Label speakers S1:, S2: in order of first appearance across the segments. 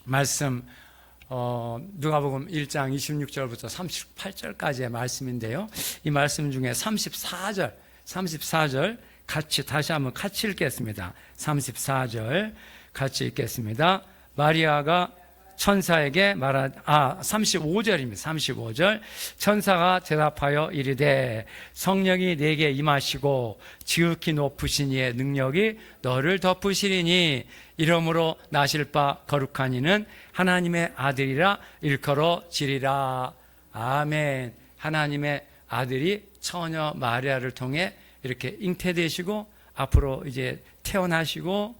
S1: 말씀 누가복음 1장 26절부터 38절까지의 말씀인데요. 이 말씀 중에 34절 같이 다시 한번 같이 읽겠습니다. 34절 같이 읽겠습니다. 마리아가 천사에게 35절입니다. 35절. 천사가 대답하여 이르되 성령이 네게 임하시고 지극히 높으신 이의 능력이 너를 덮으시리니 이러므로 나실 바 거룩한 이는 하나님의 아들이라 일컬어지리라. 아멘. 하나님의 아들이 처녀 마리아를 통해 이렇게 잉태되시고 앞으로 이제 태어나시고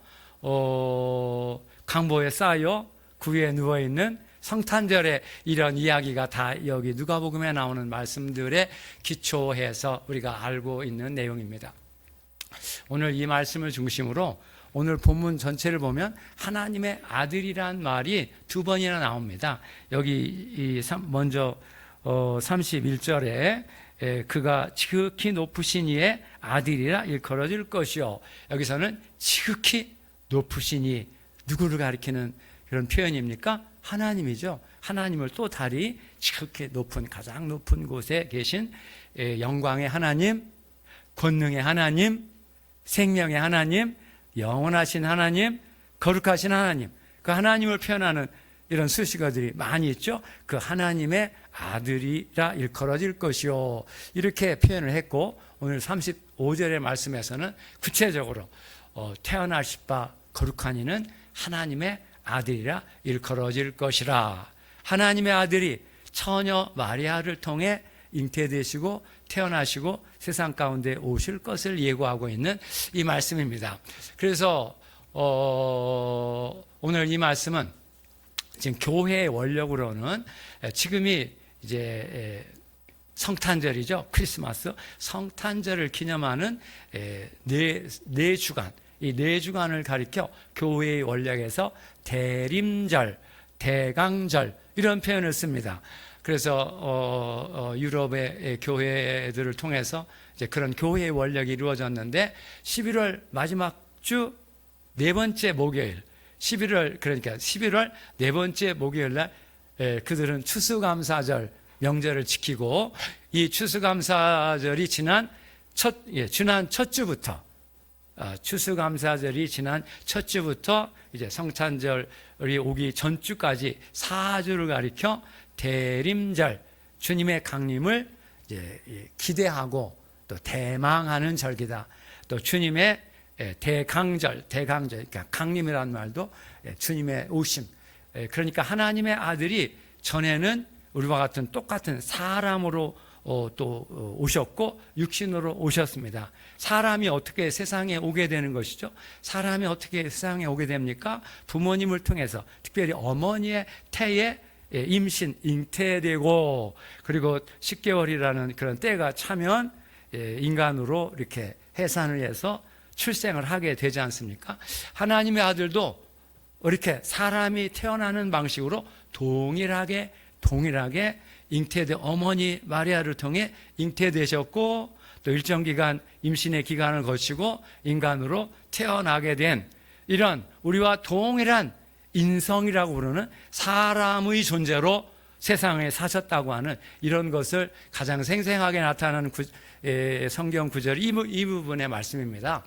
S1: 강보에 쌓여 구유에 누워있는 성탄절의 이런 이야기가 다 여기 누가복음에 나오는 말씀들에 기초해서 우리가 알고 있는 내용입니다. 오늘 이 말씀을 중심으로 오늘 본문 전체를 보면 하나님의 아들이란 말이 두 번이나 나옵니다. 여기 먼저 31절에 그가 지극히 높으신 이의 아들이라 일컬어질 것이요. 여기서는 지극히 높으신 이, 누구를 가리키는 그런 표현입니까? 하나님이죠. 하나님을 또 다리 지극히 높은, 가장 높은 곳에 계신 영광의 하나님, 권능의 하나님, 생명의 하나님, 영원하신 하나님, 거룩하신 하나님, 그 하나님을 표현하는 이런 수식어들이 많이 있죠. 그 하나님의 아들이라 일컬어질 것이요, 이렇게 표현을 했고, 오늘 35절의 말씀에서는 구체적으로 태어나실 바 거룩한 이는 하나님의 아들이라 일컬어질 것이라. 하나님의 아들이 처녀 마리아를 통해 잉태되시고 태어나시고 세상 가운데 오실 것을 예고하고 있는 이 말씀입니다. 그래서 오늘 이 말씀은 지금 교회의 원력으로는 지금이 이제 성탄절이죠. 크리스마스 성탄절을 기념하는 네 주간, 이 네 주간을 가리켜 교회의 원력에서 대림절, 대강절 이런 표현을 씁니다. 그래서 유럽의 교회들을 통해서 이제 그런 교회의 원력이 이루어졌는데 11월 마지막 주 네 번째 목요일, 11월 네 번째 목요일 날 그들은 추수감사절 명절을 지키고, 이 추수감사절이 지난 첫 주부터 추수감사절이 지난 첫 주부터 이제 성탄절이 오기 전주까지 4주를 가리켜 대림절, 주님의 강림을 이제 기대하고 또 대망하는 절기다. 또 주님의 대강절, 그러니까 강림이라는 말도 주님의 오심. 그러니까 하나님의 아들이 전에는 우리와 같은 똑같은 사람으로 또 오셨고 육신으로 오셨습니다. 사람이 어떻게 세상에 오게 되는 것이죠? 사람이 어떻게 세상에 오게 됩니까? 부모님을 통해서, 특별히 어머니의 태에 임신, 잉태되고, 그리고 10개월이라는 그런 때가 차면 인간으로 이렇게 해산을 해서 출생을 하게 되지 않습니까? 하나님의 아들도 이렇게 사람이 태어나는 방식으로 동일하게 잉태된 어머니 마리아를 통해 잉태되셨고, 또 일정 기간 임신의 기간을 거치고 인간으로 태어나게 된 이런 우리와 동일한 인성이라고 부르는 사람의 존재로 세상에 사셨다고 하는 이런 것을 가장 생생하게 나타나는 성경 구절이 이 부분의 말씀입니다.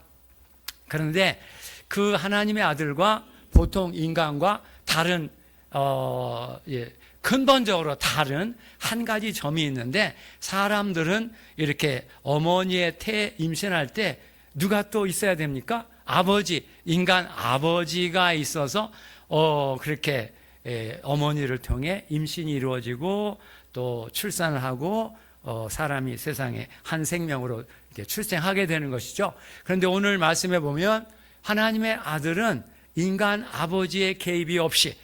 S1: 그런데 그 하나님의 아들과 보통 인간과 다른 근본적으로 다른 한 가지 점이 있는데, 사람들은 이렇게 어머니의 태에 임신할 때 누가 또 있어야 됩니까? 아버지, 인간 아버지가 있어서 그렇게 어머니를 통해 임신이 이루어지고 또 출산을 하고 사람이 세상에 한 생명으로 이렇게 출생하게 되는 것이죠. 그런데 오늘 말씀에 보면 하나님의 아들은 인간 아버지의 개입이 없이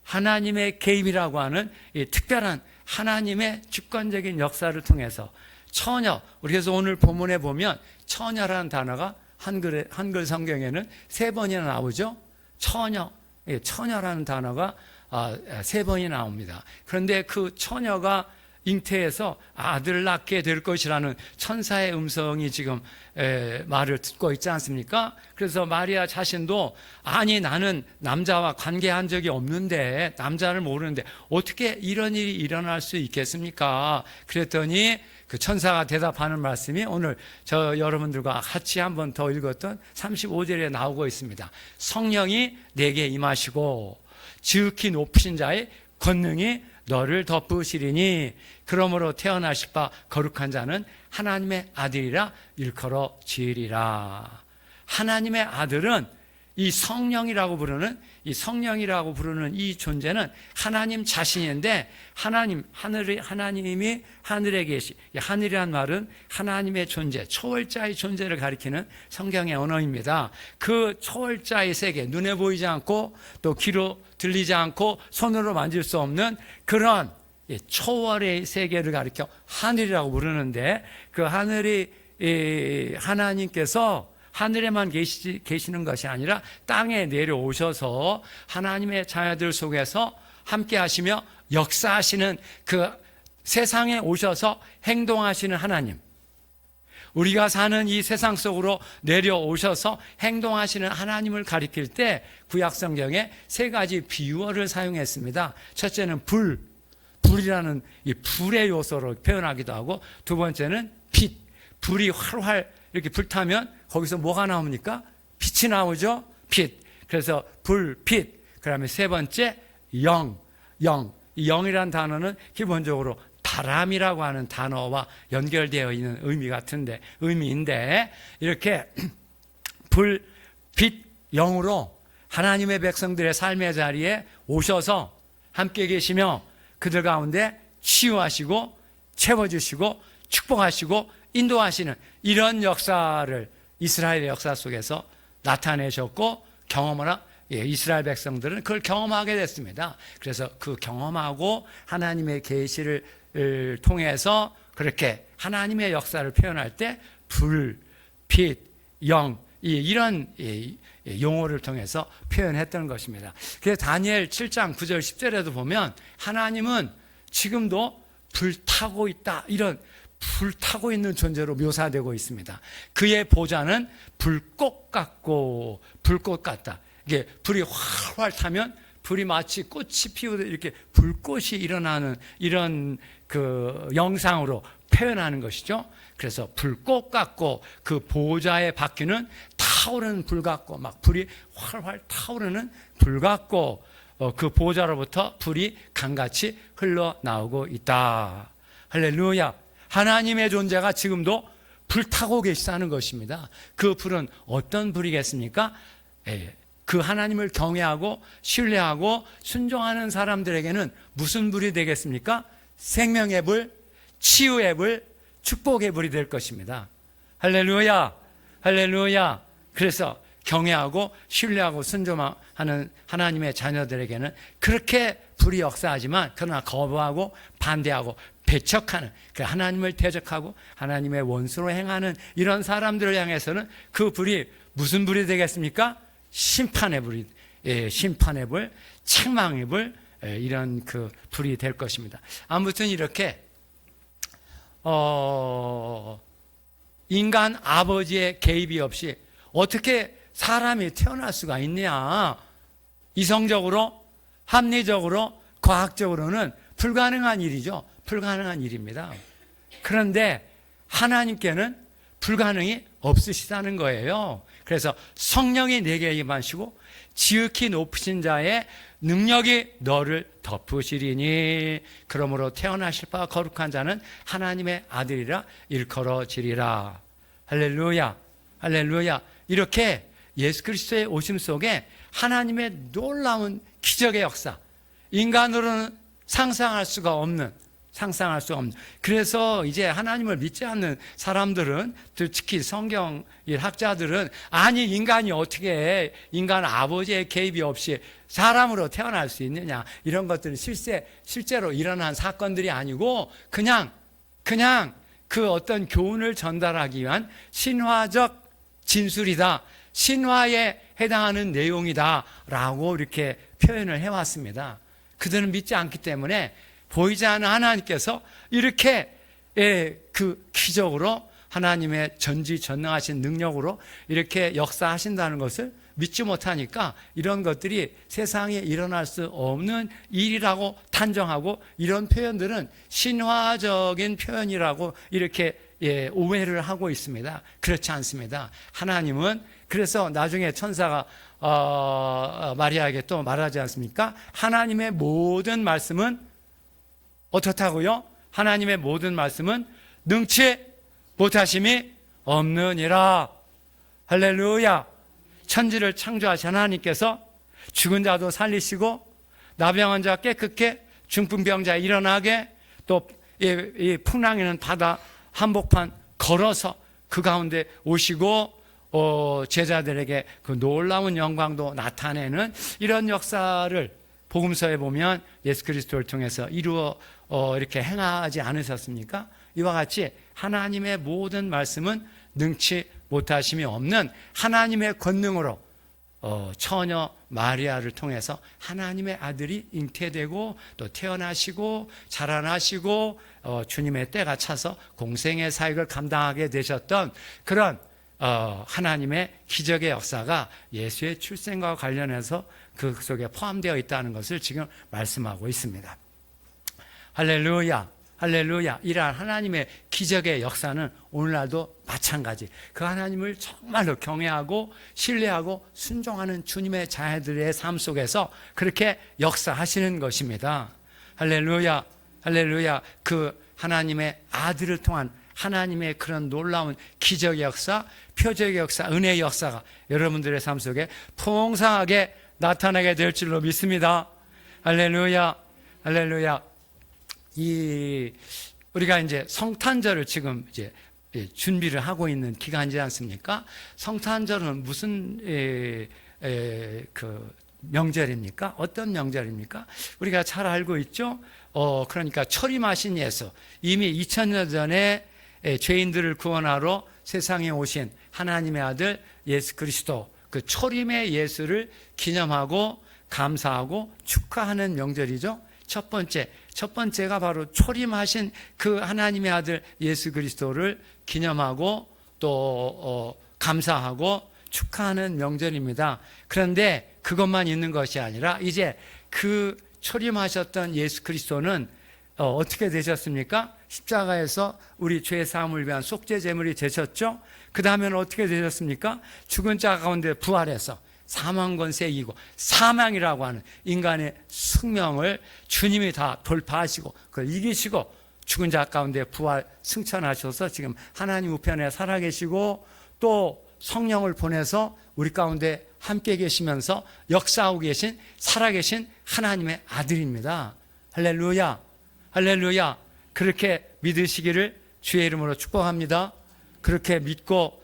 S1: 하나님의 개입이라고 하는 이 특별한 하나님의 주권적인 역사를 통해서 처녀, 그래서 오늘 본문에 보면 처녀라는 단어가 한글 성경에는 3번이나 나오죠. 처녀라는 단어가 3번이 나옵니다. 그런데 그 처녀가 잉태해서 아들을 낳게 될 것이라는 천사의 음성이 지금 말을 듣고 있지 않습니까? 그래서 마리아 자신도 아니 나는 남자와 관계한 적이 없는데 남자를 모르는데 어떻게 이런 일이 일어날 수 있겠습니까? 그랬더니 그 천사가 대답하는 말씀이 오늘 저 여러분들과 같이 한번 더 읽었던 35절에 나오고 있습니다. 성령이 내게 임하시고 지극히 높으신 자의 권능이 너를 덮으시리니 그러므로 태어나실 바 거룩한 자는 하나님의 아들이라 일컬어지리라. 하나님의 아들은 이 성령이라고 부르는 이 존재는 하나님 자신인데 하나님이 하늘에 계시, 하늘이란 말은 하나님의 존재, 초월자의 존재를 가리키는 성경의 언어입니다. 그 초월자의 세계, 눈에 보이지 않고 또 귀로 들리지 않고 손으로 만질 수 없는 그런 초월의 세계를 가리켜 하늘이라고 부르는데 그 하늘이 하나님께서 하늘에만 계시는 것이 아니라 땅에 내려오셔서 하나님의 자녀들 속에서 함께 하시며 역사하시는 그 세상에 오셔서 행동하시는 하나님, 우리가 사는 이 세상 속으로 내려오셔서 행동하시는 하나님을 가리킬 때 구약성경에 세 가지 비유어를 사용했습니다. 첫째는 불이라는 이 불의 요소로 표현하기도 하고, 두 번째는 빛, 불이 활활 이렇게 불타면 거기서 뭐가 나옵니까? 빛이 나오죠? 빛. 그래서 불, 빛. 그 다음에 세 번째 영. 이 영이라는 단어는 기본적으로 바람이라고 하는 단어와 연결되어 있는 의미인데 이렇게 불, 빛, 영으로 하나님의 백성들의 삶의 자리에 오셔서 함께 계시며 그들 가운데 치유하시고 채워주시고 축복하시고 인도하시는 이런 역사를 이스라엘의 역사 속에서 나타내셨고 경험하라. 이스라엘 백성들은 그걸 경험하게 됐습니다. 그래서 그 경험하고 하나님의 계시를 통해서 그렇게 하나님의 역사를 표현할 때 불, 빛, 영 이런 용어를 통해서 표현했던 것입니다. 그래서 다니엘 7장 9절 10절에도 보면 하나님은 지금도 불타고 있다, 이런 불타고 있는 존재로 묘사되고 있습니다. 그의 보좌는 불꽃 같다. 이게 불이 활활 타면 불이 마치 꽃이 피우듯 이렇게 불꽃이 일어나는 이런 그 영상으로 표현하는 것이죠. 그래서 불꽃 같고 그 보좌의 바퀴는 타오르는 불 같고 막 불이 활활 타오르는 불 같고 그 보좌로부터 불이 강같이 흘러나오고 있다. 할렐루야. 하나님의 존재가 지금도 불타고 계시다는 것입니다. 그 불은 어떤 불이겠습니까? 그 하나님을 경외하고 신뢰하고 순종하는 사람들에게는 무슨 불이 되겠습니까? 생명의 불, 치유의 불, 축복의 불이 될 것입니다. 할렐루야, 할렐루야. 그래서 경외하고 신뢰하고 순종하는 하나님의 자녀들에게는 그렇게 불이 역사하지만 그러나 거부하고 반대하고 배척하는, 그 하나님을 대적하고 하나님의 원수로 행하는 이런 사람들을 향해서는 그 불이 무슨 불이 되겠습니까? 심판의 불이, 심판의 불, 책망의 불, 이런 그 불이 될 것입니다. 아무튼 이렇게 인간 아버지의 개입이 없이 어떻게 사람이 태어날 수가 있냐? 이성적으로, 합리적으로, 과학적으로는 불가능한 일이죠. 불가능한 일입니다. 그런데 하나님께는 불가능이 없으시다는 거예요. 그래서 성령이 내게 임하시고 지극히 높으신 자의 능력이 너를 덮으시리니 그러므로 태어나실 바 거룩한 자는 하나님의 아들이라 일컬어지리라. 할렐루야, 할렐루야. 이렇게 예수 그리스도의 오심 속에 하나님의 놀라운 기적의 역사, 인간으로는 상상할 수가 없는. 그래서 이제 하나님을 믿지 않는 사람들은, 특히 성경 학자들은, 아니 인간이 어떻게 인간 아버지의 개입이 없이 사람으로 태어날 수 있느냐, 이런 것들은 실제로 일어난 사건들이 아니고 그냥 그 어떤 교훈을 전달하기 위한 신화적 진술이다, 신화에 해당하는 내용이다 라고 이렇게 표현을 해왔습니다. 그들은 믿지 않기 때문에 보이지 않는 하나님께서 이렇게 그 기적으로 하나님의 전지전능하신 능력으로 이렇게 역사하신다는 것을 믿지 못하니까 이런 것들이 세상에 일어날 수 없는 일이라고 단정하고, 이런 표현들은 신화적인 표현이라고 이렇게 오해를 하고 있습니다. 그렇지 않습니다. 하나님은 그래서 나중에 천사가 마리아에게 또 말하지 않습니까? 하나님의 모든 말씀은 어떻다고요? 하나님의 모든 말씀은 능치 못하심이 없느니라. 할렐루야. 천지를 창조하신 하나님께서 죽은 자도 살리시고 나병한 자 깨끗게, 중풍병자 일어나게, 또 이 풍랑이는 바다 한복판 걸어서 그 가운데 오시고 제자들에게 그 놀라운 영광도 나타내는 이런 역사를 복음서에 보면 예수 그리스도를 통해서 이루어 이렇게 행하지 않으셨습니까? 이와 같이 하나님의 모든 말씀은 능치 못하심이 없는 하나님의 권능으로 처녀 마리아를 통해서 하나님의 아들이 잉태되고 또 태어나시고 자라나시고 주님의 때가 차서 공생의 사역을 감당하게 되셨던 그런 하나님의 기적의 역사가 예수의 출생과 관련해서 그 속에 포함되어 있다는 것을 지금 말씀하고 있습니다. 할렐루야. 할렐루야. 이러한 하나님의 기적의 역사는 오늘날도 마찬가지. 그 하나님을 정말로 경외하고 신뢰하고 순종하는 주님의 자녀들의 삶 속에서 그렇게 역사하시는 것입니다. 할렐루야. 할렐루야. 그 하나님의 아들을 통한 하나님의 그런 놀라운 기적의 역사, 표적의 역사, 은혜의 역사가 여러분들의 삶 속에 풍성하게 나타나게 될 줄로 믿습니다. 할렐루야. 할렐루야. 우리가 이제 성탄절을 지금 이제 준비를 하고 있는 기간이지 않습니까? 성탄절은 무슨 그 명절입니까? 어떤 명절입니까? 우리가 잘 알고 있죠? 그러니까 초림하신 예수, 이미 2000년 전에 죄인들을 구원하러 세상에 오신 하나님의 아들 예수 그리스도, 그 초림의 예수를 기념하고 감사하고 축하하는 명절이죠. 첫 번째가 바로 초림하신 그 하나님의 아들 예수 그리스도를 기념하고 또 감사하고 축하하는 명절입니다. 그런데 그것만 있는 것이 아니라 이제 그 초림하셨던 예수 그리스도는 어떻게 되셨습니까? 십자가에서 우리 죄 사함을 위한 속죄 제물이 되셨죠. 그 다음에는 어떻게 되셨습니까? 죽은 자 가운데 부활해서 사망 권세 이기고, 사망이라고 하는 인간의 숙명을 주님이 다 돌파하시고 그걸 이기시고 죽은 자 가운데 부활 승천하셔서 지금 하나님 우편에 살아계시고 또 성령을 보내서 우리 가운데 함께 계시면서 역사하고 계신 살아계신 하나님의 아들입니다. 할렐루야. 할렐루야. 그렇게 믿으시기를 주의 이름으로 축복합니다. 그렇게 믿고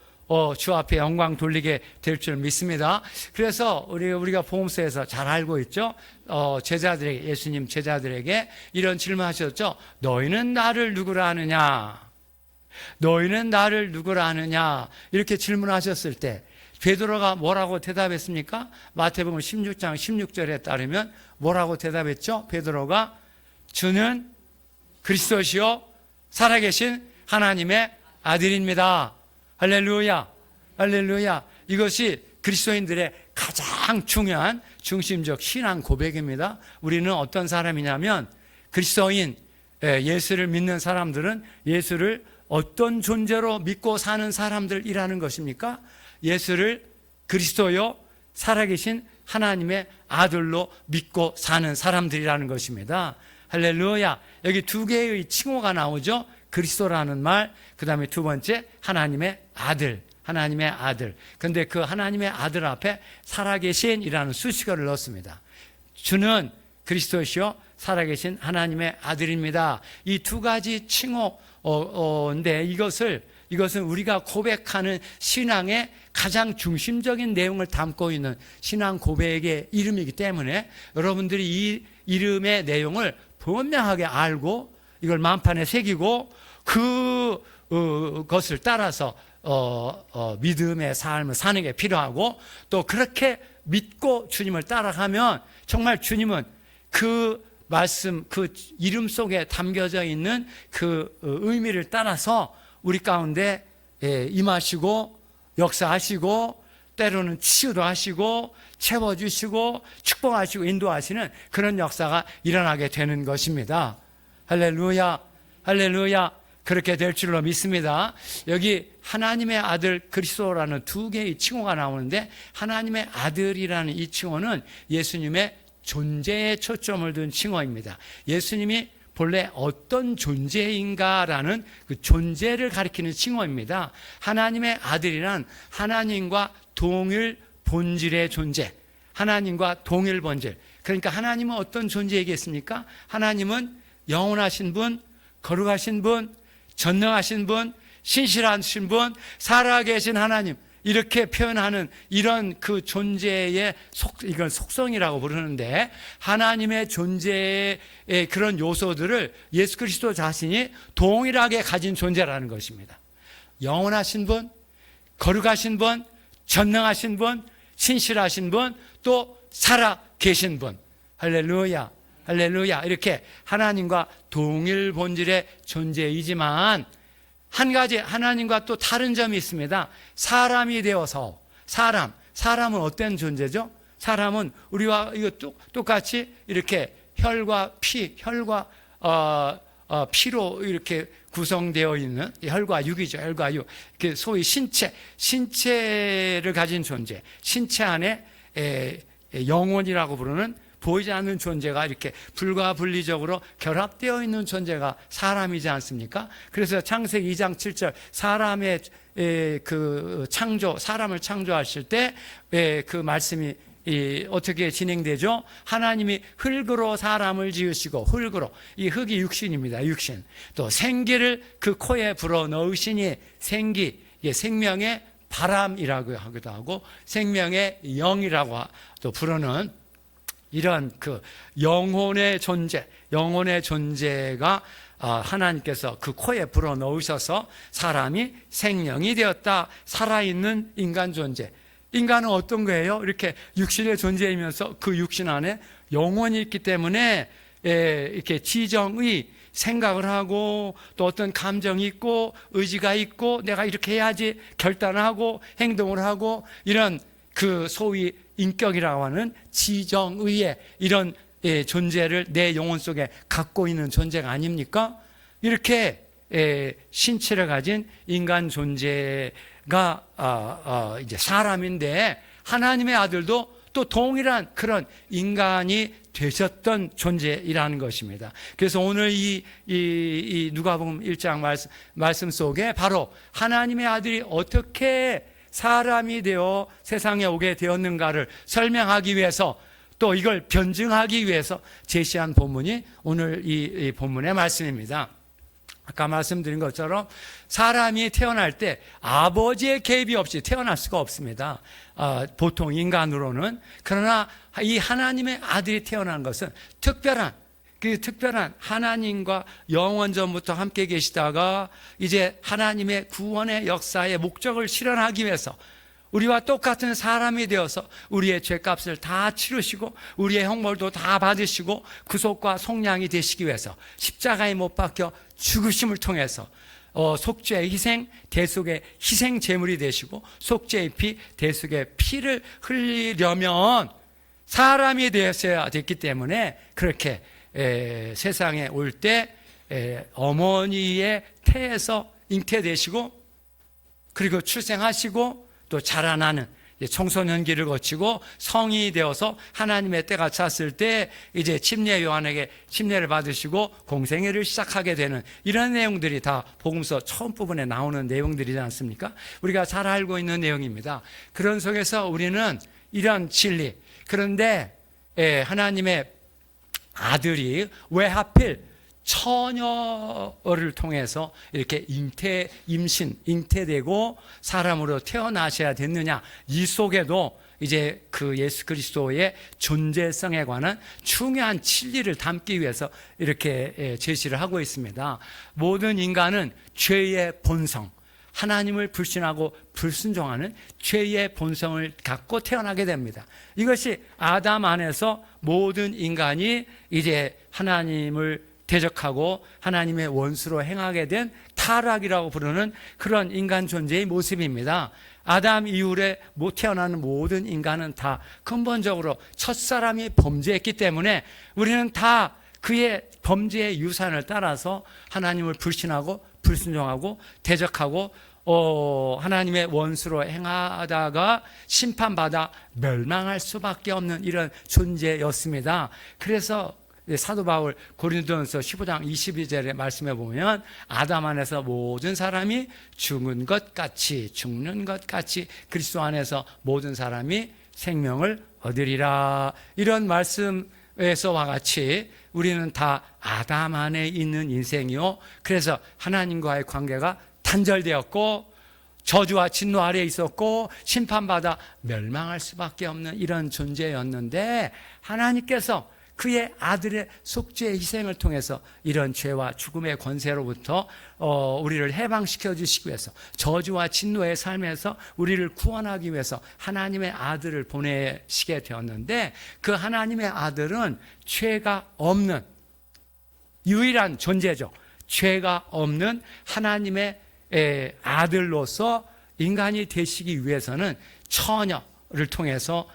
S1: 주 앞에 영광 돌리게 될 줄 믿습니다. 그래서 우리가 복음서에서 잘 알고 있죠. 제자들에게, 예수님 제자들에게 이런 질문하셨죠. 너희는 나를 누구라 하느냐? 너희는 나를 누구라 하느냐? 이렇게 질문하셨을 때 베드로가 뭐라고 대답했습니까? 마태복음 16장 16절에 따르면 뭐라고 대답했죠? 베드로가 주는 그리스도시요 살아계신 하나님의 아들입니다. 할렐루야. 할렐루야. 이것이 그리스도인들의 가장 중요한 중심적 신앙 고백입니다. 우리는 어떤 사람이냐면 그리스도인, 예수를 믿는 사람들은 예수를 어떤 존재로 믿고 사는 사람들이라는 것입니까? 예수를 그리스도요 살아계신 하나님의 아들로 믿고 사는 사람들이라는 것입니다. 할렐루야. 여기 두 개의 칭호가 나오죠. 그리스도라는 말, 그 다음에 두 번째 하나님의 아들, 하나님의 아들. 그런데 그 하나님의 아들 앞에 살아계신이라는 수식어를 넣습니다. 주는 그리스도시요 살아계신 하나님의 아들입니다. 이 두 가지 칭호인데 이것은 우리가 고백하는 신앙의 가장 중심적인 내용을 담고 있는 신앙 고백의 이름이기 때문에 여러분들이 이 이름의 내용을 분명하게 알고 이걸 만판에 새기고 그것을 따라서 믿음의 삶을 사는 게 필요하고 또 그렇게 믿고 주님을 따라가면 정말 주님은 그 말씀, 그 이름 속에 담겨져 있는 그 의미를 따라서 우리 가운데 임하시고 역사하시고 때로는 치유도 하시고 채워주시고 축복하시고 인도하시는 그런 역사가 일어나게 되는 것입니다. 할렐루야, 할렐루야. 그렇게 될 줄로 믿습니다. 여기 하나님의 아들 그리스도라는 두 개의 칭호가 나오는데, 하나님의 아들이라는 이 칭호는 예수님의 존재에 초점을 둔 칭호입니다. 예수님이 본래 어떤 존재인가라는 그 존재를 가리키는 칭호입니다. 하나님의 아들이란 하나님과 동일 본질의 존재, 하나님과 동일 본질. 그러니까 하나님은 어떤 존재이겠습니까? 하나님은 영원하신 분, 거룩하신 분, 전능하신 분, 신실하신 분, 살아계신 하나님, 이렇게 표현하는 이런 그 존재의 이건 속성이라고 부르는데, 하나님의 존재의 그런 요소들을 예수 그리스도 자신이 동일하게 가진 존재라는 것입니다. 영원하신 분, 거룩하신 분, 전능하신 분, 신실하신 분, 또 살아계신 분. 할렐루야, 할렐루야. 이렇게 하나님과 동일 본질의 존재이지만 한 가지 하나님과 또 다른 점이 있습니다. 사람이 되어서, 사람은 어떤 존재죠? 사람은 우리와 이거 똑같이 이렇게 혈과 피로 이렇게 구성되어 있는 혈과 육이죠. 혈과 육. 소위 신체를 가진 존재. 신체 안에 영혼이라고 부르는 보이지 않는 존재가 이렇게 불가분리적으로 결합되어 있는 존재가 사람이지 않습니까? 그래서 창세기 2장 7절 사람의 그 창조, 사람을 창조하실 때 그 말씀이 어떻게 진행되죠? 하나님이 흙으로 사람을 지으시고, 흙으로, 이 흙이 육신입니다. 육신. 또 생기를 그 코에 불어 넣으시니, 생기, 생명의 바람이라고 하기도 하고 생명의 영이라고 또 부르는 이런 그 영혼의 존재가 하나님께서 그 코에 불어 넣으셔서 사람이 생명이 되었다. 살아있는 인간 존재. 인간은 어떤 거예요? 이렇게 육신의 존재이면서 그 육신 안에 영혼이 있기 때문에 이렇게 지정의 생각을 하고 또 어떤 감정이 있고 의지가 있고 내가 이렇게 해야지 결단하고 행동을 하고 이런 그 소위 인격이라고 하는 지정의의 이런 존재를 내 영혼 속에 갖고 있는 존재가 아닙니까? 이렇게 신체를 가진 인간 존재가 이제 사람인데, 하나님의 아들도 또 동일한 그런 인간이 되셨던 존재이라는 것입니다. 그래서 오늘 이 누가복음 1장 말씀 속에 바로 하나님의 아들이 어떻게 사람이 되어 세상에 오게 되었는가를 설명하기 위해서, 또 이걸 변증하기 위해서 제시한 본문이 오늘 이 본문의 말씀입니다. 아까 말씀드린 것처럼 사람이 태어날 때 아버지의 개입이 없이 태어날 수가 없습니다. 보통 인간으로는. 그러나 이 하나님의 아들이 태어난 것은 특별한 하나님과 영원 전부터 함께 계시다가 이제 하나님의 구원의 역사의 목적을 실현하기 위해서 우리와 똑같은 사람이 되어서 우리의 죄값을 다 치르시고 우리의 형벌도 다 받으시고 구속과 속량이 되시기 위해서 십자가에 못 박혀 죽으심을 통해서 속죄의 희생, 대속의 희생 제물이 되시고 속죄의 피, 대속의 피를 흘리려면 사람이 되었어야 됐기 때문에 그렇게 세상에 올 때 어머니의 태에서 잉태되시고 그리고 출생하시고 또 자라나는 청소년기를 거치고 성이 되어서 하나님의 때가 찼을 때 이제 침례 요한에게 침례를 받으시고 공생애를 시작하게 되는 이런 내용들이 다 복음서 처음 부분에 나오는 내용들이지 않습니까? 우리가 잘 알고 있는 내용입니다. 그런 속에서 우리는 이런 진리, 그런데 하나님의 아들이 왜 하필 처녀를 통해서 이렇게 잉태되고 사람으로 태어나셔야 됐느냐, 이 속에도 이제 그 예수 그리스도의 존재성에 관한 중요한 진리를 담기 위해서 이렇게 제시를 하고 있습니다. 모든 인간은 죄의 본성, 하나님을 불신하고 불순종하는 죄의 본성을 갖고 태어나게 됩니다. 이것이 아담 안에서 모든 인간이 이제 하나님을 대적하고 하나님의 원수로 행하게 된 타락이라고 부르는 그런 인간 존재의 모습입니다. 아담 이후에 태어나는 모든 인간은 다 근본적으로 첫사람이 범죄했기 때문에 우리는 다 그의 범죄의 유산을 따라서 하나님을 불신하고 불순종하고 대적하고 하나님의 원수로 행하다가 심판받아 멸망할 수밖에 없는 이런 존재였습니다. 그래서 사도 바울 고린도전서 15장 22절의 말씀에 보면 아담 안에서 모든 사람이 죽는 것 같이 그리스도 안에서 모든 사람이 생명을 얻으리라. 이런 말씀에서와 같이 우리는 다 아담 안에 있는 인생이요, 그래서 하나님과의 관계가 단절되었고 저주와 진노 아래에 있었고 심판받아 멸망할 수밖에 없는 이런 존재였는데, 하나님께서 그의 아들의 속죄의 희생을 통해서 이런 죄와 죽음의 권세로부터 우리를 해방시켜 주시기 위해서, 저주와 진노의 삶에서 우리를 구원하기 위해서 하나님의 아들을 보내시게 되었는데, 그 하나님의 아들은 죄가 없는 유일한 존재죠. 죄가 없는 하나님의 아들로서 인간이 되시기 위해서는 처녀를 통해서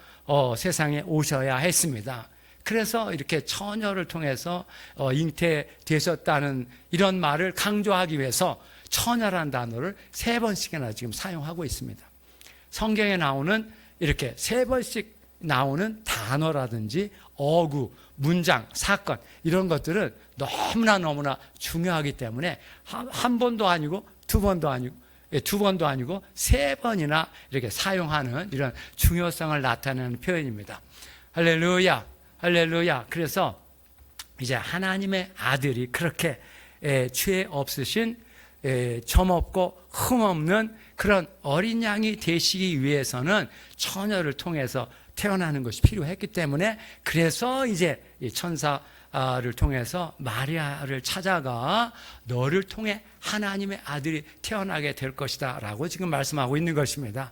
S1: 세상에 오셔야 했습니다. 그래서 이렇게 처녀를 통해서 잉태되셨다는 이런 말을 강조하기 위해서 처녀란 단어를 3번씩이나 지금 사용하고 있습니다. 성경에 나오는 이렇게 3번씩 나오는 단어라든지 어구, 문장, 사건 이런 것들은 너무나 중요하기 때문에 한 번도 아니고 두 번도 아니고 3번이나 이렇게 사용하는 이런 중요성을 나타내는 표현입니다. 할렐루야. 할렐루야. 그래서 이제 하나님의 아들이 그렇게 죄 없으신 점없고 흠없는 그런 어린 양이 되시기 위해서는 처녀를 통해서 태어나는 것이 필요했기 때문에, 그래서 이제 천사를 통해서 마리아를 찾아가 너를 통해 하나님의 아들이 태어나게 될 것이다 라고 지금 말씀하고 있는 것입니다.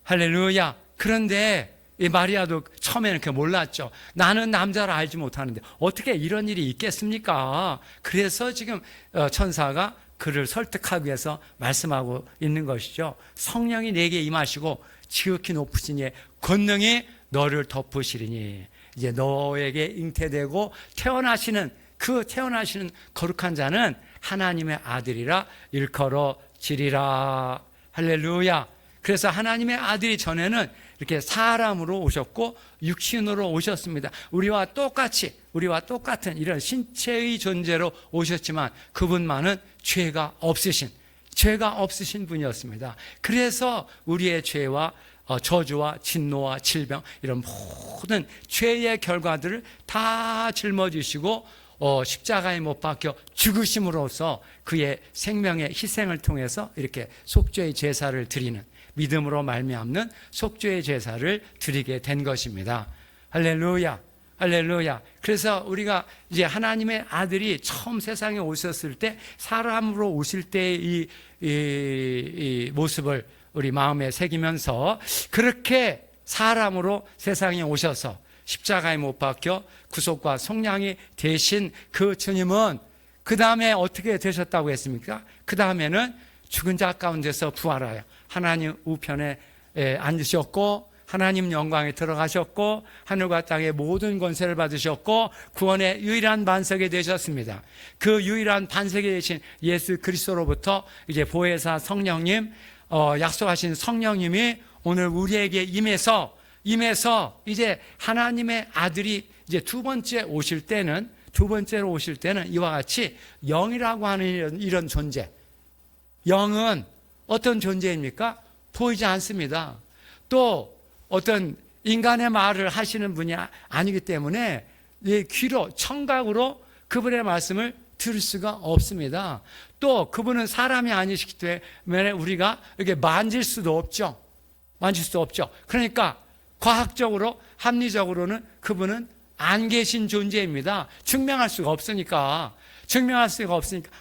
S1: 할렐루야. 그런데 이 마리아도 처음에는 그렇게 몰랐죠. 나는 남자를 알지 못하는데 어떻게 이런 일이 있겠습니까? 그래서 지금 천사가 그를 설득하기 위해서 말씀하고 있는 것이죠. 성령이 내게 임하시고 지극히 높으신 이의 권능이 너를 덮으시리니, 이제 너에게 잉태되고 태어나시는 거룩한 자는 하나님의 아들이라 일컬어지리라. 할렐루야. 그래서 하나님의 아들이 전에는 이렇게 사람으로 오셨고 육신으로 오셨습니다. 우리와 똑같은 이런 신체의 존재로 오셨지만 그분만은 죄가 없으신 분이었습니다. 그래서 우리의 죄와 저주와 진노와 질병 이런 모든 죄의 결과들을 다 짊어지시고 십자가에 못 박혀 죽으심으로써 그의 생명의 희생을 통해서 이렇게 속죄의 제사를 드리는, 믿음으로 말미암는 속죄의 제사를 드리게 된 것입니다. 할렐루야. 할렐루야. 그래서 우리가 이제 하나님의 아들이 처음 세상에 오셨을 때 사람으로 오실 때의 이 모습을 우리 마음에 새기면서, 그렇게 사람으로 세상에 오셔서 십자가에 못 박혀 구속과 속량이 되신 그 주님은 그 다음에 어떻게 되셨다고 했습니까? 그 다음에는 죽은 자 가운데서 부활하여 하나님 우편에 앉으셨고 하나님 영광에 들어가셨고 하늘과 땅의 모든 권세를 받으셨고 구원의 유일한 반석이 되셨습니다. 그 유일한 반석이 되신 예수 그리스도로부터 이제 보혜사 성령님, 약속하신 성령님이 오늘 우리에게 임해서 이제 하나님의 아들이 이제 두 번째로 오실 때는 이와 같이 영이라고 하는 이런 존재. 영은 어떤 존재입니까? 보이지 않습니다. 또 어떤 인간의 말을 하시는 분이 아니기 때문에 귀로, 청각으로 그분의 말씀을 들을 수가 없습니다. 또 그분은 사람이 아니시기 때문에 우리가 이렇게 만질 수도 없죠. 그러니까 과학적으로, 합리적으로는 그분은 안 계신 존재입니다. 증명할 수가 없으니까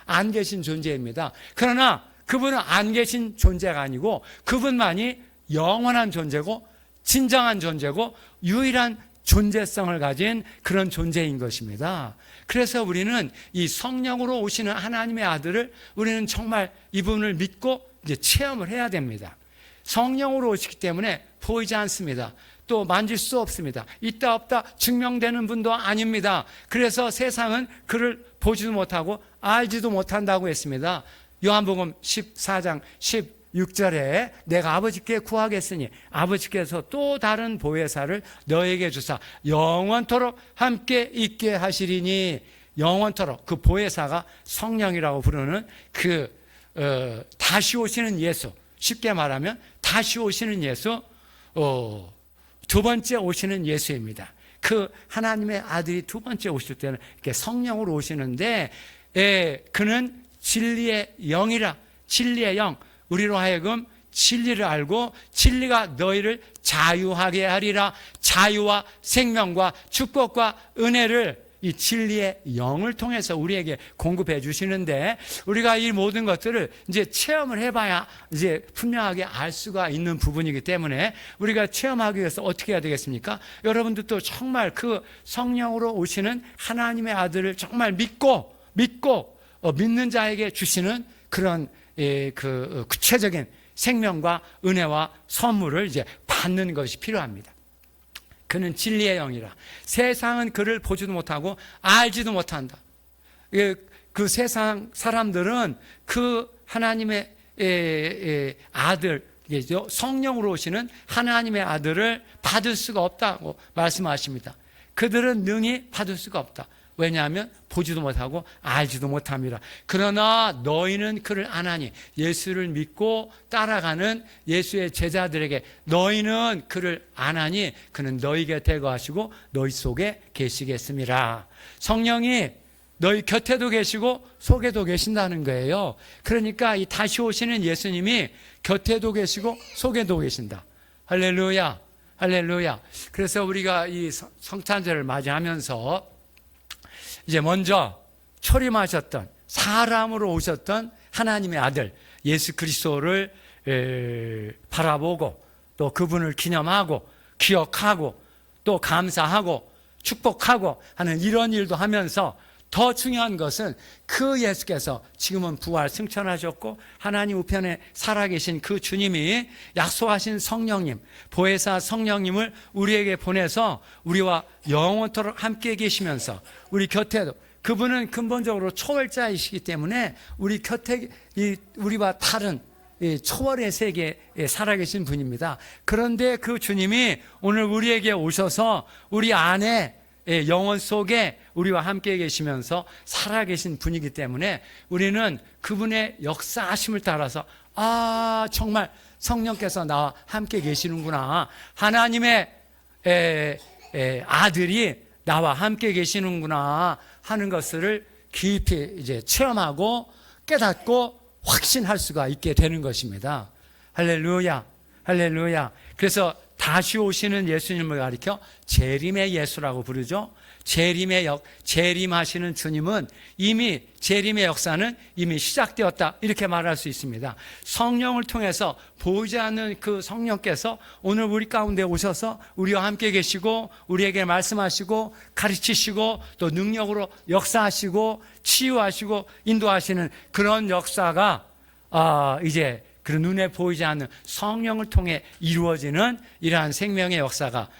S1: 안 계신 존재입니다. 그러나 그분은 안 계신 존재가 아니고 그분만이 영원한 존재고 진정한 존재고 유일한 존재성을 가진 그런 존재인 것입니다. 그래서 우리는 이 성령으로 오시는 하나님의 아들을 우리는 정말 이분을 믿고 이제 체험을 해야 됩니다. 성령으로 오시기 때문에 보이지 않습니다. 또 만질 수 없습니다. 있다 없다 증명되는 분도 아닙니다. 그래서 세상은 그를 보지도 못하고 알지도 못한다고 했습니다. 요한복음 14장 16절에 내가 아버지께 구하겠으니 아버지께서 또 다른 보혜사를 너에게 주사 영원토록 함께 있게 하시리니, 영원토록 그 보혜사가 성령이라고 부르는 다시 오시는 예수, 쉽게 말하면 다시 오시는 예수, 두 번째 오시는 예수입니다. 그 하나님의 아들이 두 번째 오실 때는 이렇게 성령으로 오시는데, 그는 진리의 영이라, 진리의 영, 우리로 하여금 진리를 알고 진리가 너희를 자유하게 하리라. 자유와 생명과 축복과 은혜를 이 진리의 영을 통해서 우리에게 공급해 주시는데, 우리가 이 모든 것들을 이제 체험을 해봐야 이제 분명하게 알 수가 있는 부분이기 때문에 우리가 체험하기 위해서 어떻게 해야 되겠습니까? 여러분들도 정말 그 성령으로 오시는 하나님의 아들을 정말 믿고 믿는 자에게 주시는 그런 그 구체적인 생명과 은혜와 선물을 이제 받는 것이 필요합니다. 그는 진리의 영이라. 세상은 그를 보지도 못하고 알지도 못한다. 그 세상 사람들은 그 하나님의 아들, 성령으로 오시는 하나님의 아들을 받을 수가 없다고 말씀하십니다. 그들은 능히 받을 수가 없다. 왜냐하면 보지도 못하고 알지도 못합니다. 그러나 너희는 그를 아나니, 예수를 믿고 따라가는 예수의 제자들에게 너희는 그를 아나니 그는 너희 곁에 거하시고 너희 속에 계시겠습니다. 성령이 너희 곁에도 계시고 속에도 계신다는 거예요. 그러니까 이 다시 오시는 예수님이 곁에도 계시고 속에도 계신다. 할렐루야, 할렐루야. 그래서 우리가 이 성탄절을 맞이하면서 이제 먼저 초림하셨던, 사람으로 오셨던 하나님의 아들 예수 그리스도를 바라보고 또 그분을 기념하고 기억하고 또 감사하고 축복하고 하는 이런 일도 하면서, 더 중요한 것은 그 예수께서 지금은 부활 승천하셨고 하나님 우편에 살아계신 그 주님이 약속하신 성령님, 보혜사 성령님을 우리에게 보내서 우리와 영원토록 함께 계시면서 우리 곁에도, 그분은 근본적으로 초월자이시기 때문에 우리 곁에 우리와 다른 초월의 세계에 살아계신 분입니다. 그런데 그 주님이 오늘 우리에게 오셔서 우리 안에 영혼 속에 우리와 함께 계시면서 살아계신 분이기 때문에 우리는 그분의 역사하심을 따라서 정말 성령께서 나와 함께 계시는구나, 하나님의 아들이 나와 함께 계시는구나 하는 것을 깊이 이제 체험하고 깨닫고 확신할 수가 있게 되는 것입니다. 할렐루야, 할렐루야. 그래서 다시 오시는 예수님을 가리켜 재림의 예수라고 부르죠. 재림하시는 주님은 이미, 재림의 역사는 이미 시작되었다, 이렇게 말할 수 있습니다. 성령을 통해서 보이지 않는 그 성령께서 오늘 우리 가운데 오셔서 우리와 함께 계시고 우리에게 말씀하시고 가르치시고 또 능력으로 역사하시고 치유하시고 인도하시는 그런 역사가 이제 그 눈에 보이지 않는 성령을 통해 이루어지는 이러한 생명의 역사가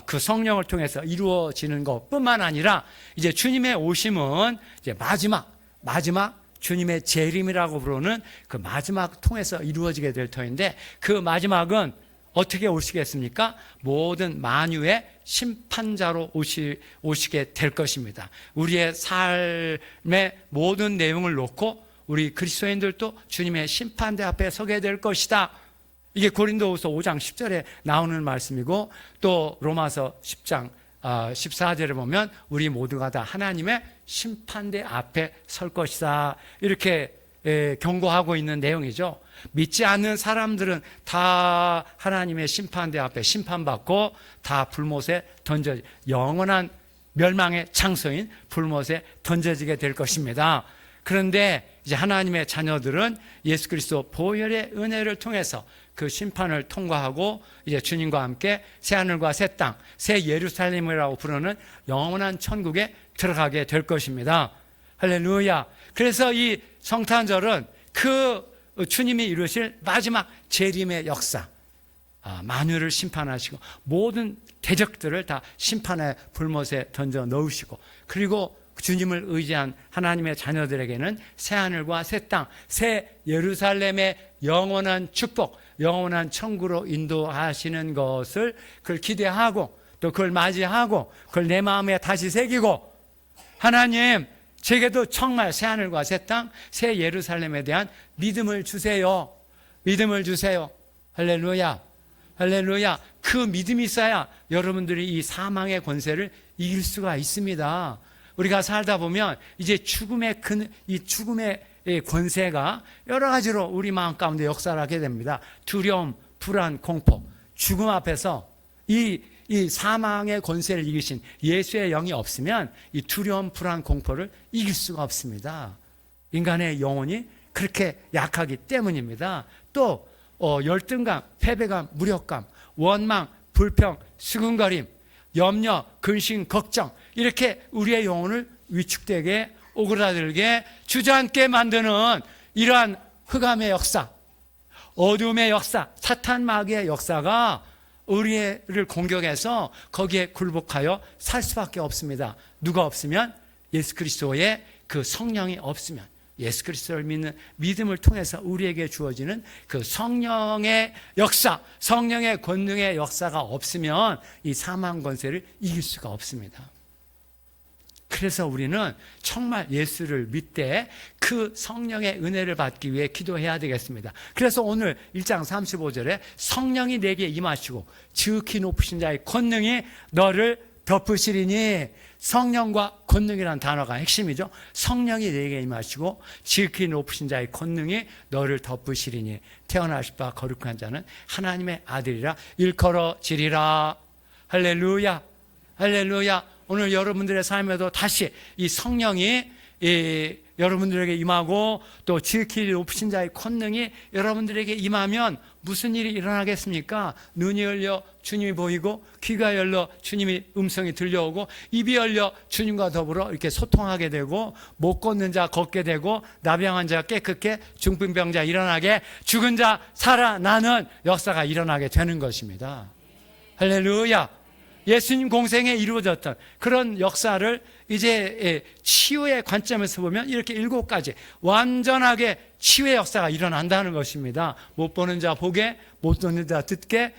S1: 그 성령을 통해서 이루어지는 것뿐만 아니라, 이제 주님의 오심은 이제 마지막 주님의 재림이라고 부르는 그 마지막 통해서 이루어지게 될 터인데, 그 마지막은 어떻게 오시겠습니까? 모든 만유의 심판자로 오시게 될 것입니다. 우리의 삶의 모든 내용을 놓고 우리 그리스도인들도 주님의 심판대 앞에 서게 될 것이다. 이게 고린도후서 5장 10절에 나오는 말씀이고, 또 로마서 10장 14절에 보면 우리 모두가 다 하나님의 심판대 앞에 설 것이다, 이렇게 경고하고 있는 내용이죠. 믿지 않는 사람들은 다 하나님의 심판대 앞에 심판받고 다 불못에 영원한 멸망의 장소인 불못에 던져지게 될 것입니다. 그런데 이제 하나님의 자녀들은 예수 그리스도 보혈의 은혜를 통해서 그 심판을 통과하고 이제 주님과 함께 새 하늘과 새 땅, 새 예루살렘이라고 부르는 영원한 천국에 들어가게 될 것입니다. 할렐루야. 그래서 이 성탄절은 그 주님이 이루실 마지막 재림의 역사, 만유를 심판하시고 모든 대적들을 다 심판의 불못에 던져 넣으시고, 그리고 주님을 의지한 하나님의 자녀들에게는 새 하늘과 새 땅, 새 예루살렘의 영원한 축복, 영원한 천국으로 인도하시는 것을 그걸 기대하고 또 그걸 맞이하고 그걸 내 마음에 다시 새기고, 하나님 제게도 정말 새 하늘과 새 땅, 새 예루살렘에 대한 믿음을 주세요. 믿음을 주세요. 할렐루야. 할렐루야. 그 믿음이 있어야 여러분들이 이 사망의 권세를 이길 수가 있습니다. 우리가 살다 보면 이제 죽음의 권세가 여러 가지로 우리 마음 가운데 역사를 하게 됩니다. 두려움, 불안, 공포. 죽음 앞에서 이 사망의 권세를 이기신 예수의 영이 없으면 이 두려움, 불안, 공포를 이길 수가 없습니다. 인간의 영혼이 그렇게 약하기 때문입니다. 또 열등감, 패배감, 무력감, 원망, 불평, 수군거림, 염려, 근심, 걱정, 이렇게 우리의 영혼을 위축되게 오그라들게 주저앉게 만드는 이러한 흑암의 역사, 어둠의 역사, 사탄 마귀의 역사가 우리를 공격해서 거기에 굴복하여 살 수밖에 없습니다. 누가 없으면? 예수 그리스도의 그 성령이 없으면, 예수 그리스도를 믿는 믿음을 통해서 우리에게 주어지는 그 성령의 역사, 성령의 권능의 역사가 없으면 이 사망 권세를 이길 수가 없습니다. 그래서 우리는 정말 예수를 믿되 그 성령의 은혜를 받기 위해 기도해야 되겠습니다. 그래서 오늘 1장 35절에 성령이 내게 임하시고 지극히 높으신 자의 권능이 너를 덮으시리니, 성령과 권능이라는 단어가 핵심이죠. 성령이 내게 임하시고 지극히 높으신 자의 권능이 너를 덮으시리니 태어나실 바 거룩한 자는 하나님의 아들이라 일컬어지리라. 할렐루야. 할렐루야. 오늘 여러분들의 삶에도 다시 이 성령이 여러분들에게 임하고 또 지극히 높으신 자의 권능이 여러분들에게 임하면 무슨 일이 일어나겠습니까? 눈이 열려 주님이 보이고, 귀가 열려 주님이 음성이 들려오고, 입이 열려 주님과 더불어 이렇게 소통하게 되고, 못 걷는 자 걷게 되고, 나병한 자 깨끗게, 중풍병자 일어나게, 죽은 자 살아나는 역사가 일어나게 되는 것입니다. 할렐루야. 예수님 공생에 이루어졌던 그런 역사를 이제 치유의 관점에서 보면 이렇게 7가지 완전하게 치유의 역사가 일어난다는 것입니다. 못 보는 자 보게, 못 듣는 자 듣게,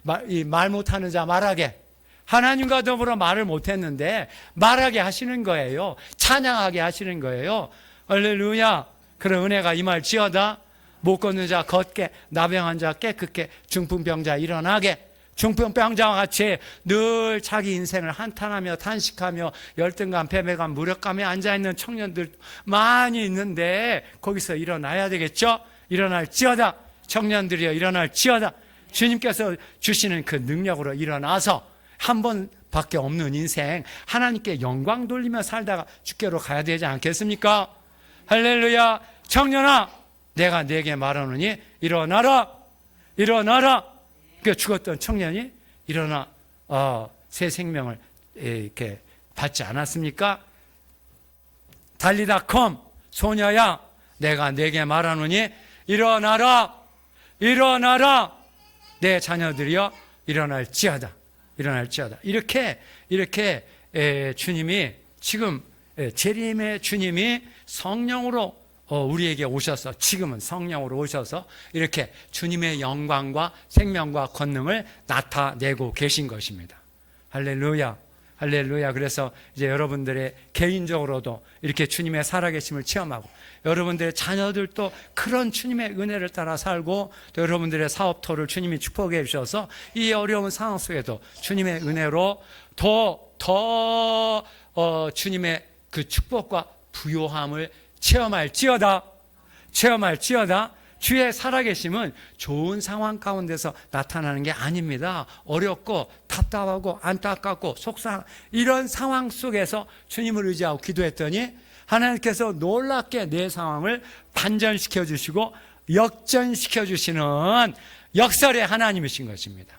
S1: 말 못하는 자 말하게. 하나님과 더불어 말을 못했는데 말하게 하시는 거예요. 찬양하게 하시는 거예요. 할렐루야. 그런 은혜가 임할지어다. 못 걷는 자 걷게, 나병한 자 깨끗게, 중풍병자 일어나게. 중풍병자와 같이 늘 자기 인생을 한탄하며 탄식하며 열등감, 패배감, 무력감에 앉아있는 청년들 많이 있는데 거기서 일어나야 되겠죠? 일어날지어다. 청년들이여 일어날지어다. 주님께서 주시는 그 능력으로 일어나서 한 번밖에 없는 인생 하나님께 영광 돌리며 살다가 주께로 가야 되지 않겠습니까? 할렐루야. 청년아, 내가 네게 말하노니 일어나라. 일어나라. 그 죽었던 청년이 일어나 새 생명을 이렇게 받지 않았습니까? 달리다컴, 소녀야, 내가 네게 말하노니 일어나라. 일어나라. 내 자녀들이여 일어날지어다. 일어날지어다. 이렇게 주님이 지금 재림의 주님이 성령으로 우리에게 오셔서, 지금은 성령으로 오셔서 이렇게 주님의 영광과 생명과 권능을 나타내고 계신 것입니다. 할렐루야. 할렐루야. 그래서 이제 여러분들의 개인적으로도 이렇게 주님의 살아계심을 체험하고, 여러분들의 자녀들도 그런 주님의 은혜를 따라 살고, 또 여러분들의 사업토를 주님이 축복해 주셔서 이 어려운 상황 속에도 주님의 은혜로 더 주님의 그 축복과 부요함을 체험할지어다. 체험할지어다. 주의 살아계심은 좋은 상황 가운데서 나타나는 게 아닙니다. 어렵고 답답하고 안타깝고 속상 이런 상황 속에서 주님을 의지하고 기도했더니 하나님께서 놀랍게 내 상황을 반전시켜 주시고 역전시켜 주시는 역설의 하나님이신 것입니다.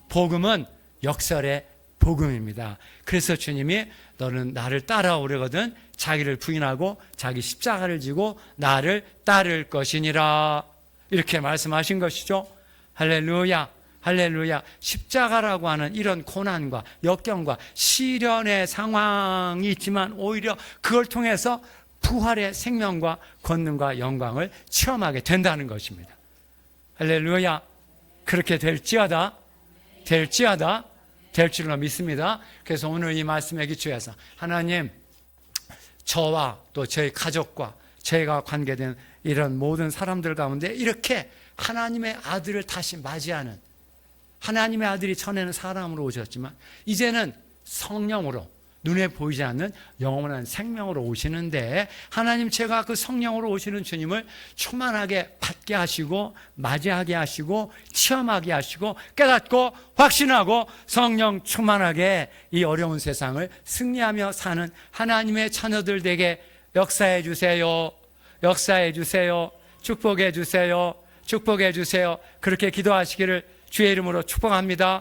S1: 복음은 역설의 복음입니다. 그래서 주님이 너는 나를 따라오려거든 자기를 부인하고 자기 십자가를 지고 나를 따를 것이니라, 이렇게 말씀하신 것이죠. 할렐루야, 할렐루야. 십자가라고 하는 이런 고난과 역경과 시련의 상황이 있지만 오히려 그걸 통해서 부활의 생명과 권능과 영광을 체험하게 된다는 것입니다. 할렐루야. 그렇게 될지어다 될 줄로 믿습니다. 그래서 오늘 이 말씀에 기초해서 하나님, 저와 또 저희 가족과 저희가 관계된 이런 모든 사람들 가운데 이렇게 하나님의 아들을 다시 맞이하는, 하나님의 아들이 전에는 사람으로 오셨지만 이제는 성령으로, 눈에 보이지 않는 영원한 생명으로 오시는데, 하나님, 제가 그 성령으로 오시는 주님을 충만하게 받게 하시고 맞이하게 하시고 체험하게 하시고 깨닫고 확신하고 성령 충만하게 이 어려운 세상을 승리하며 사는 하나님의 자녀들 되게 역사해 주세요. 역사해 주세요. 축복해 주세요. 축복해 주세요. 그렇게 기도하시기를 주의 이름으로 축복합니다.